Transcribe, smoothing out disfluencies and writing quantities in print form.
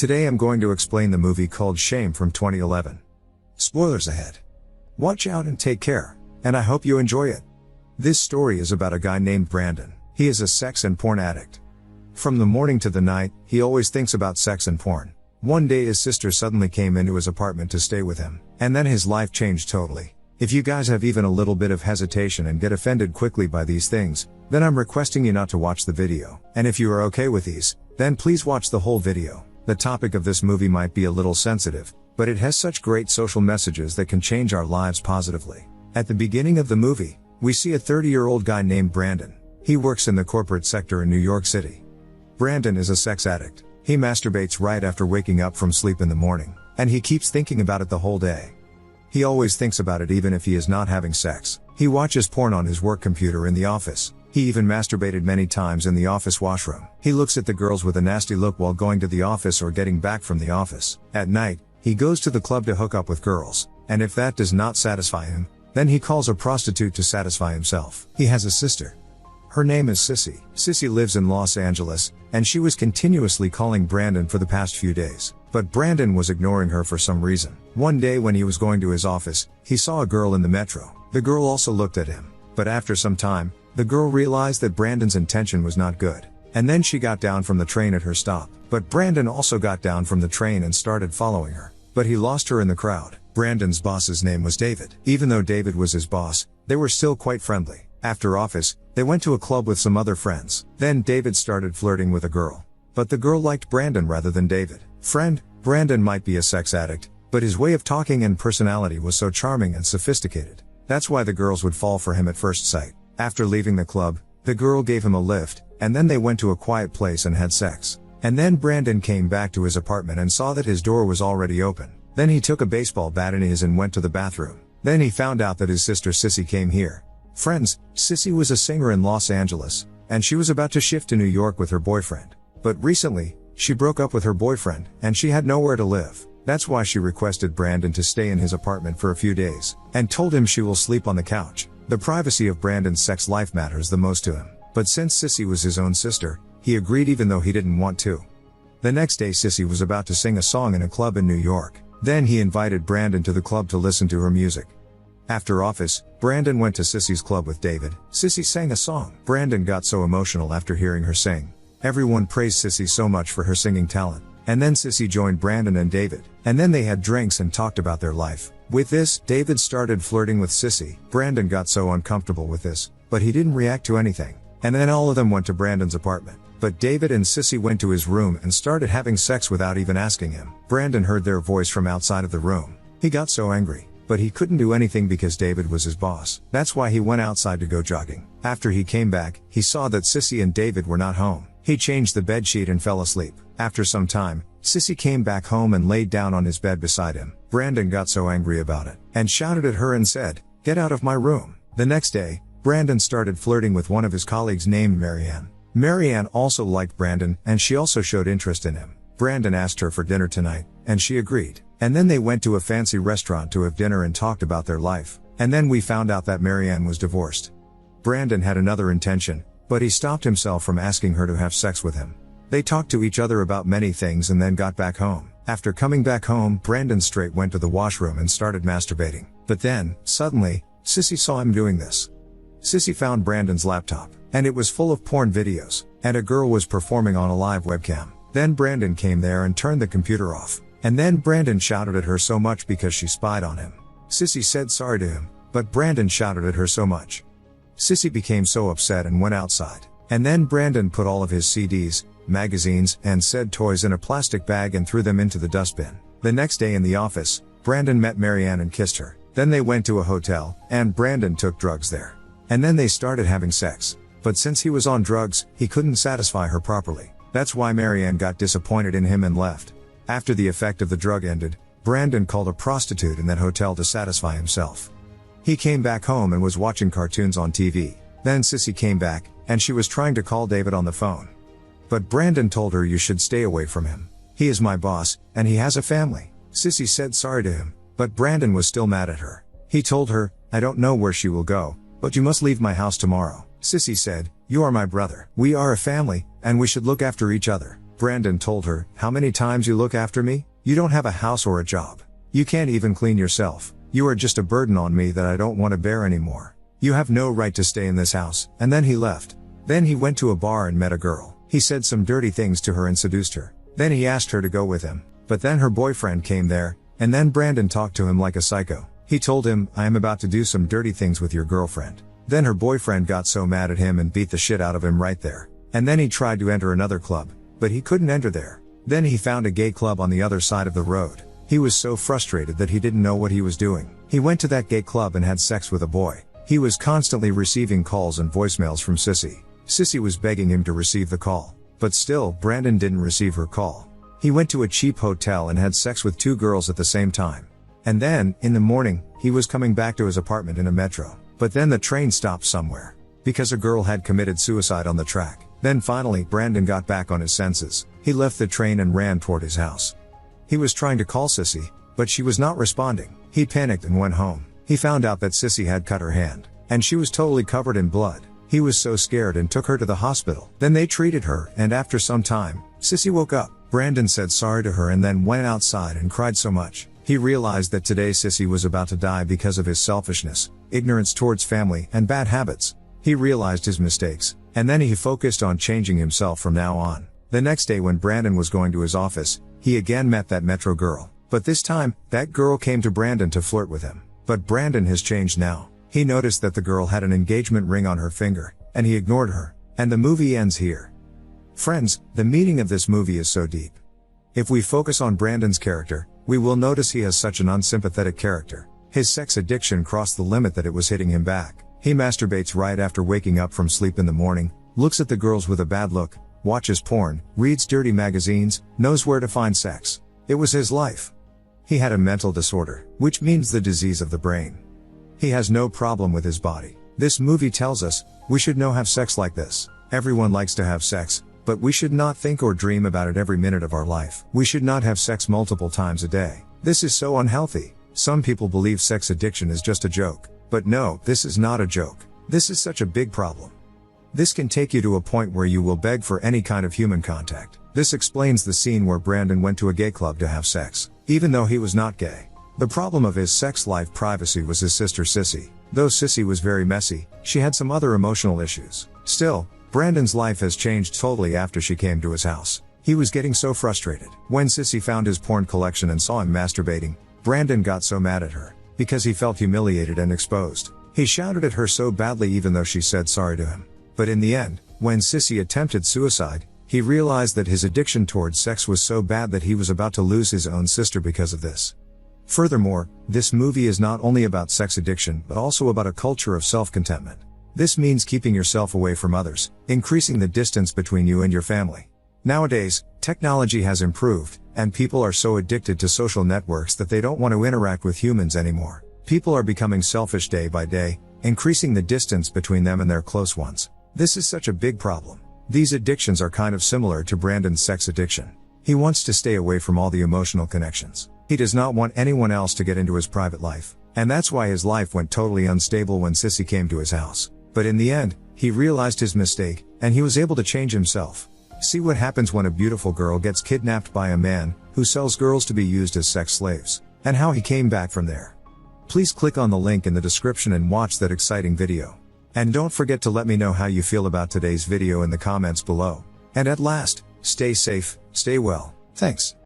Today I'm going to explain the movie called Shame from 2011. Spoilers ahead. Watch out and take care, and I hope you enjoy it. This story is about a guy named Brandon. He is a sex and porn addict. From the morning to the night, he always thinks about sex and porn. One day his sister suddenly came into his apartment to stay with him, and then his life changed totally. If you guys have even a little bit of hesitation and get offended quickly by these things, then I'm requesting you not to watch the video. And if you are okay with these, then please watch the whole video. The topic of this movie might be a little sensitive, but it has such great social messages that can change our lives positively. At the beginning of the movie, we see a 30-year-old guy named Brandon. He works in the corporate sector in New York City. Brandon is a sex addict. He masturbates right after waking up from sleep in the morning, and he keeps thinking about it the whole day. He always thinks about it even if he is not having sex. He watches porn on his work computer in the office. He even masturbated many times in the office washroom. He looks at the girls with a nasty look while going to the office or getting back from the office. At night, he goes to the club to hook up with girls, and if that does not satisfy him, then he calls a prostitute to satisfy himself. He has a sister. Her name is Sissy. Sissy lives in Los Angeles, and she was continuously calling Brandon for the past few days. But Brandon was ignoring her for some reason. One day when he was going to his office, he saw a girl in the metro. The girl also looked at him. But after some time, the girl realized that Brandon's intention was not good. And then she got down from the train at her stop. But Brandon also got down from the train and started following her. But he lost her in the crowd. Brandon's boss's name was David. Even though David was his boss, they were still quite friendly. After office, they went to a club with some other friends. Then David started flirting with a girl. But the girl liked Brandon rather than David. Brandon might be a sex addict, but his way of talking and personality was so charming and sophisticated. That's why the girls would fall for him at first sight. After leaving the club, the girl gave him a lift, and then they went to a quiet place and had sex. And then Brandon came back to his apartment and saw that his door was already open. Then he took a baseball bat in his and went to the bathroom. Then he found out that his sister Sissy came here. Friends, Sissy was a singer in Los Angeles, and she was about to shift to New York with her boyfriend. But recently, she broke up with her boyfriend, and she had nowhere to live. That's why she requested Brandon to stay in his apartment for a few days, and told him she will sleep on the couch. The privacy of Brandon's sex life matters the most to him. But since Sissy was his own sister, he agreed even though he didn't want to. The next day Sissy was about to sing a song in a club in New York. Then he invited Brandon to the club to listen to her music. After office, Brandon went to Sissy's club with David. Sissy sang a song. Brandon got so emotional after hearing her sing. Everyone praised Sissy so much for her singing talent. And then Sissy joined Brandon and David. And then they had drinks and talked about their life. With this, David started flirting with Sissy. Brandon got so uncomfortable with this, but he didn't react to anything. And then all of them went to Brandon's apartment. But David and Sissy went to his room and started having sex without even asking him. Brandon heard their voice from outside of the room. He got so angry, but he couldn't do anything because David was his boss. That's why he went outside to go jogging. After he came back, he saw that Sissy and David were not home. He changed the bedsheet and fell asleep. After some time, Sissy came back home and laid down on his bed beside him. Brandon got so angry about it, and shouted at her and said, "Get out of my room." The next day, Brandon started flirting with one of his colleagues named Marianne. Marianne also liked Brandon, and she also showed interest in him. Brandon asked her for dinner tonight, and she agreed. And then they went to a fancy restaurant to have dinner and talked about their life. And then we found out that Marianne was divorced. Brandon had another intention, but he stopped himself from asking her to have sex with him. They talked to each other about many things and then got back home. After coming back home, Brandon straight went to the washroom and started masturbating. But then, suddenly, Sissy saw him doing this. Sissy found Brandon's laptop, and it was full of porn videos, and a girl was performing on a live webcam. Then Brandon came there and turned the computer off. And then Brandon shouted at her so much because she spied on him. Sissy said sorry to him, but Brandon shouted at her so much. Sissy became so upset and went outside. And then Brandon put all of his CDs, magazines, and said toys in a plastic bag and threw them into the dustbin. The next day in the office, Brandon met Marianne and kissed her. Then they went to a hotel, and Brandon took drugs there. And then they started having sex. But since he was on drugs, he couldn't satisfy her properly. That's why Marianne got disappointed in him and left. After the effect of the drug ended, Brandon called a prostitute in that hotel to satisfy himself. He came back home and was watching cartoons on TV. Then Sissy came back, and she was trying to call David on the phone. But Brandon told her, "You should stay away from him. He is my boss, and he has a family." Sissy said sorry to him, but Brandon was still mad at her. He told her, "I don't know where she will go, but you must leave my house tomorrow." Sissy said, "You are my brother. We are a family, and we should look after each other." Brandon told her, "How many times you look after me? You don't have a house or a job. You can't even clean yourself. You are just a burden on me that I don't want to bear anymore. You have no right to stay in this house." And then he left. Then he went to a bar and met a girl. He said some dirty things to her and seduced her. Then he asked her to go with him. But then her boyfriend came there, and then Brandon talked to him like a psycho. He told him, "I am about to do some dirty things with your girlfriend." Then her boyfriend got so mad at him and beat the shit out of him right there. And then he tried to enter another club, but he couldn't enter there. Then he found a gay club on the other side of the road. He was so frustrated that he didn't know what he was doing. He went to that gay club and had sex with a boy. He was constantly receiving calls and voicemails from Sissy. Sissy was begging him to receive the call. But still, Brandon didn't receive her call. He went to a cheap hotel and had sex with 2 girls at the same time. And then, in the morning, he was coming back to his apartment in a metro. But then the train stopped somewhere. Because a girl had committed suicide on the track. Then finally, Brandon got back on his senses. He left the train and ran toward his house. He was trying to call Sissy, but she was not responding. He panicked and went home. He found out that Sissy had cut her hand. And she was totally covered in blood. He was so scared and took her to the hospital. Then they treated her, and after some time, Sissy woke up. Brandon said sorry to her and then went outside and cried so much. He realized that today Sissy was about to die because of his selfishness, ignorance towards family, and bad habits. He realized his mistakes, and then he focused on changing himself from now on. The next day when Brandon was going to his office, he again met that metro girl. But this time, that girl came to Brandon to flirt with him. But Brandon has changed now. He noticed that the girl had an engagement ring on her finger, and he ignored her. And the movie ends here. Friends, the meaning of this movie is so deep. If we focus on Brandon's character, we will notice he has such an unsympathetic character. His sex addiction crossed the limit that it was hitting him back. He masturbates right after waking up from sleep in the morning, looks at the girls with a bad look, watches porn, reads dirty magazines, knows where to find sex. It was his life. He had a mental disorder, which means the disease of the brain. He has no problem with his body. This movie tells us, we should not have sex like this. Everyone likes to have sex, but we should not think or dream about it every minute of our life. We should not have sex multiple times a day. This is so unhealthy. Some people believe sex addiction is just a joke. But no, this is not a joke. This is such a big problem. This can take you to a point where you will beg for any kind of human contact. This explains the scene where Brandon went to a gay club to have sex, even though he was not gay. The problem of his sex life privacy was his sister Sissy. Though Sissy was very messy, she had some other emotional issues. Still, Brandon's life has changed totally after she came to his house. He was getting so frustrated. When Sissy found his porn collection and saw him masturbating, Brandon got so mad at her, because he felt humiliated and exposed. He shouted at her so badly even though she said sorry to him. But in the end, when Sissy attempted suicide, he realized that his addiction towards sex was so bad that he was about to lose his own sister because of this. Furthermore, this movie is not only about sex addiction but also about a culture of self-contentment. This means keeping yourself away from others, increasing the distance between you and your family. Nowadays, technology has improved, and people are so addicted to social networks that they don't want to interact with humans anymore. People are becoming selfish day by day, increasing the distance between them and their close ones. This is such a big problem. These addictions are kind of similar to Brandon's sex addiction. He wants to stay away from all the emotional connections. He does not want anyone else to get into his private life. And that's why his life went totally unstable when Sissy came to his house. But in the end, he realized his mistake, and he was able to change himself. See what happens when a beautiful girl gets kidnapped by a man who sells girls to be used as sex slaves, and how he came back from there. Please click on the link in the description and watch that exciting video. And don't forget to let me know how you feel about today's video in the comments below. And at last, stay safe, stay well. Thanks.